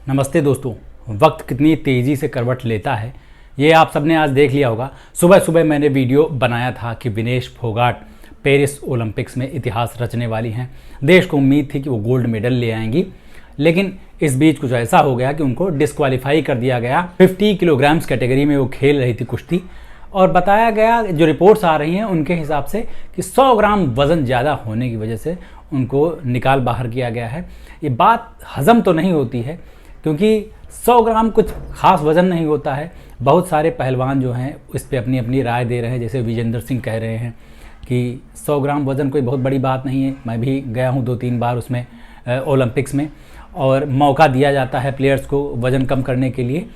नमस्ते दोस्तों। वक्त कितनी तेज़ी से करवट लेता है ये आप सबने आज देख लिया होगा। सुबह सुबह मैंने वीडियो बनाया था कि विनेश फोगाट पेरिस ओलंपिक्स में इतिहास रचने वाली हैं। देश को उम्मीद थी कि वो गोल्ड मेडल ले आएंगी, लेकिन इस बीच कुछ ऐसा हो गया कि उनको डिस्क्वालीफाई कर दिया गया। 50 किलोग्राम्स कैटेगरी में वो खेल रही थी कुश्ती, और बताया गया जो रिपोर्ट्स आ रही हैं उनके हिसाब से कि 100 ग्राम वज़न ज़्यादा होने की वजह से उनको निकाल बाहर किया गया है। ये बात हज़म तो नहीं होती है, क्योंकि 100 ग्राम कुछ खास वज़न नहीं होता है। बहुत सारे पहलवान जो हैं इस पर अपनी अपनी राय दे रहे हैं, जैसे विजेंद्र सिंह कह रहे हैं कि 100 ग्राम वज़न कोई बहुत बड़ी बात नहीं है। मैं भी गया हूँ 2-3 बार उसमें ओलंपिक्स में, और मौका दिया जाता है प्लेयर्स को वज़न कम करने के लिए,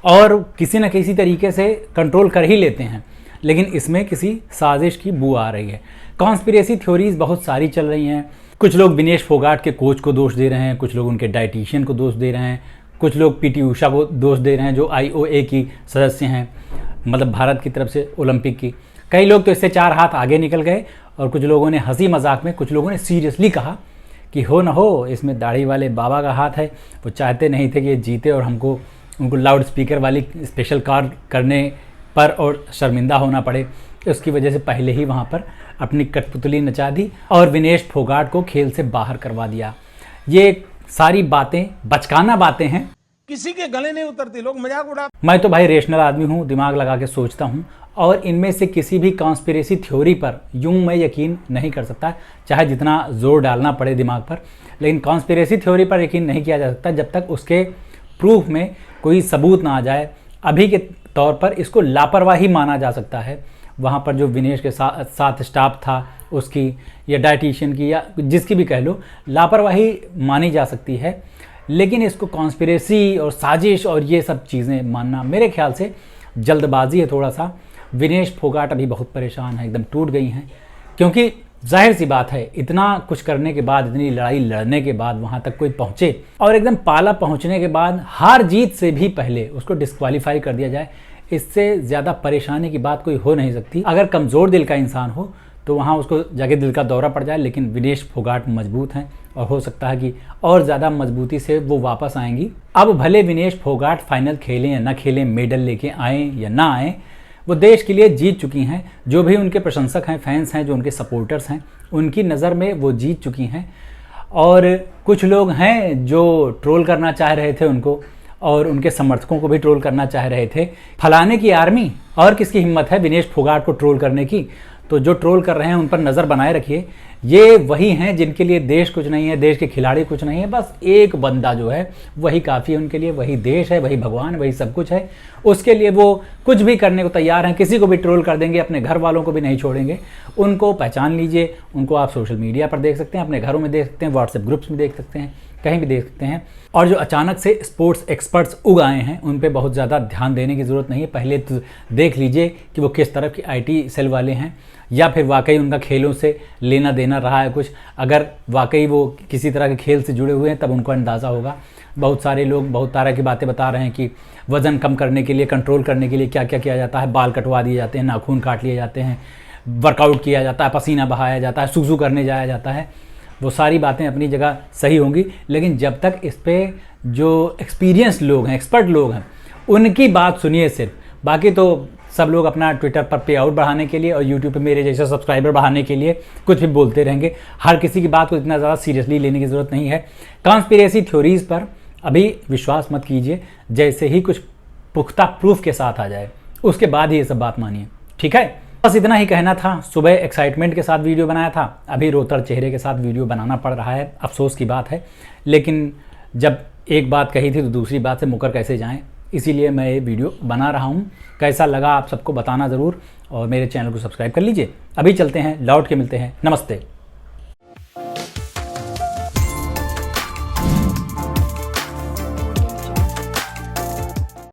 और किसी न किसी तरीके से कंट्रोल कर ही लेते हैं। लेकिन इसमें किसी साजिश की बू आ रही है। कॉन्स्पिरेसी थ्योरीज बहुत सारी चल रही हैं। कुछ लोग विनेश फोगाट के कोच को दोष दे रहे हैं, कुछ लोग उनके डाइटिशियन को दोष दे रहे हैं, कुछ लोग पीटी उषा को दोष दे रहे हैं जो IOA की सदस्य हैं, मतलब भारत की तरफ से ओलंपिक की। कई लोग तो इससे 4 हाथ आगे निकल गए, और कुछ लोगों ने हंसी मजाक में, कुछ लोगों ने सीरियसली कहा कि हो न हो इसमें दाढ़ी वाले बाबा का हाथ है। वो चाहते नहीं थे कि ये जीते और उनको लाउड स्पीकर वाली स्पेशल कार करने पर और शर्मिंदा होना पड़े। उसकी वजह से पहले ही वहाँ पर अपनी कठपुतली नचा दी और विनेश फोगाट को खेल से बाहर करवा दिया। ये सारी बातें बचकाना बातें हैं, किसी के गले नहीं उतरती, लोग मजाक उड़ा। मैं तो भाई रेशनल आदमी हूँ, दिमाग लगा के सोचता हूँ, और इनमें से किसी भी कॉन्स्पिरेसी थ्योरी पर यूं मैं यकीन नहीं कर सकता, चाहे जितना जोर डालना पड़े दिमाग पर। लेकिन कॉन्स्पिरेसी थ्योरी पर यकीन नहीं किया जा सकता जब तक उसके प्रूफ में कोई सबूत ना आ जाए। अभी के तौर पर इसको लापरवाही माना जा सकता है। वहाँ पर जो विनेश के साथ स्टाफ था उसकी, या डाइटिशियन की, या जिसकी भी कह लो, लापरवाही मानी जा सकती है। लेकिन इसको कॉन्स्पिरेसी और साजिश और ये सब चीज़ें मानना मेरे ख्याल से जल्दबाजी है थोड़ा सा। विनेश फोगाट अभी बहुत परेशान है, एकदम टूट गई हैं, क्योंकि जाहिर सी बात है इतना कुछ करने के बाद, इतनी लड़ाई लड़ने के बाद वहाँ तक कोई पहुँचे, और एकदम पाला पहुँचने के बाद हार जीत से भी पहले उसको डिस्क्वालीफाई कर दिया जाए, इससे ज़्यादा परेशानी की बात कोई हो नहीं सकती। अगर कमज़ोर दिल का इंसान हो तो वहाँ उसको जाके दिल का दौरा पड़ जाए, लेकिन विनेश फोगाट मजबूत हैं, और हो सकता है कि और ज़्यादा मजबूती से वो वापस आएंगी। अब भले विनेश फोगाट फाइनल खेलें या ना खेलें, मेडल लेके आएँ या ना आएँ, वो देश के लिए जीत चुकी हैं। जो भी उनके प्रशंसक हैं, फैंस हैं, जो उनके सपोर्टर्स हैं, उनकी नज़र में वो जीत चुकी हैं। और कुछ लोग हैं जो ट्रोल करना चाह रहे थे उनको, और उनके समर्थकों को भी ट्रोल करना चाह रहे थे। फलाने की आर्मी और किसकी हिम्मत है विनेश फोगाट को ट्रोल करने की? तो जो ट्रोल कर रहे हैं उन पर नज़र बनाए रखिए। ये वही हैं जिनके लिए देश कुछ नहीं है, देश के खिलाड़ी कुछ नहीं है, बस एक बंदा जो है वही काफ़ी है उनके लिए। वही देश है, वही भगवान, वही सब कुछ है। उसके लिए वो कुछ भी करने को तैयार हैं, किसी को भी ट्रोल कर देंगे, अपने घर वालों को भी नहीं छोड़ेंगे। उनको पहचान लीजिए। उनको आप सोशल मीडिया पर देख सकते हैं, अपने घरों में देख सकते हैं, व्हाट्सएप ग्रुप्स में देख सकते हैं, कहीं भी देख सकते हैं। और जो अचानक से स्पोर्ट्स एक्सपर्ट्स उग आए हैं उन पे बहुत ज़्यादा ध्यान देने की ज़रूरत नहीं है। पहले तो देख लीजिए कि वो किस तरह की IT सेल वाले हैं, या फिर वाकई उनका खेलों से लेना देना रहा है कुछ। अगर वाकई वो किसी तरह के खेल से जुड़े हुए हैं तब उनको अंदाज़ा होगा। बहुत सारे लोग बहुत तरह की बातें बता रहे हैं कि वज़न कम करने के लिए, कंट्रोल करने के लिए क्या क्या किया जाता है। बाल कटवा दिए जाते हैं, नाखून काट लिए जाते हैं, वर्कआउट किया जाता है, पसीना बहाया जाता है, सुसु करने जाया जाता है। वो सारी बातें अपनी जगह सही होंगी, लेकिन जब तक इस पर जो एक्सपीरियंस लोग हैं, एक्सपर्ट लोग हैं, उनकी बात सुनिए सिर्फ। बाकी तो सब लोग अपना ट्विटर पर पे आउट बढ़ाने के लिए और यूट्यूब पे मेरे जैसे सब्सक्राइबर बढ़ाने के लिए कुछ भी बोलते रहेंगे। हर किसी की बात को इतना ज़्यादा सीरियसली लेने की ज़रूरत नहीं है। कॉन्स्पिरेसी थ्योरीज़ पर अभी विश्वास मत कीजिए। जैसे ही कुछ पुख्ता प्रूफ के साथ आ जाए उसके बाद ही ये सब बात मानिए, ठीक है? बस इतना ही कहना था। सुबह एक्साइटमेंट के साथ वीडियो बनाया था, अभी रोतर चेहरे के साथ वीडियो बनाना पड़ रहा है। अफसोस की बात है, लेकिन जब एक बात कही थी तो दूसरी बात से मुकर कैसे जाएं, इसीलिए मैं ये वीडियो बना रहा हूँ। कैसा लगा आप सबको बताना ज़रूर, और मेरे चैनल को सब्सक्राइब कर लीजिए। अभी चलते हैं, लौट के मिलते हैं। नमस्ते।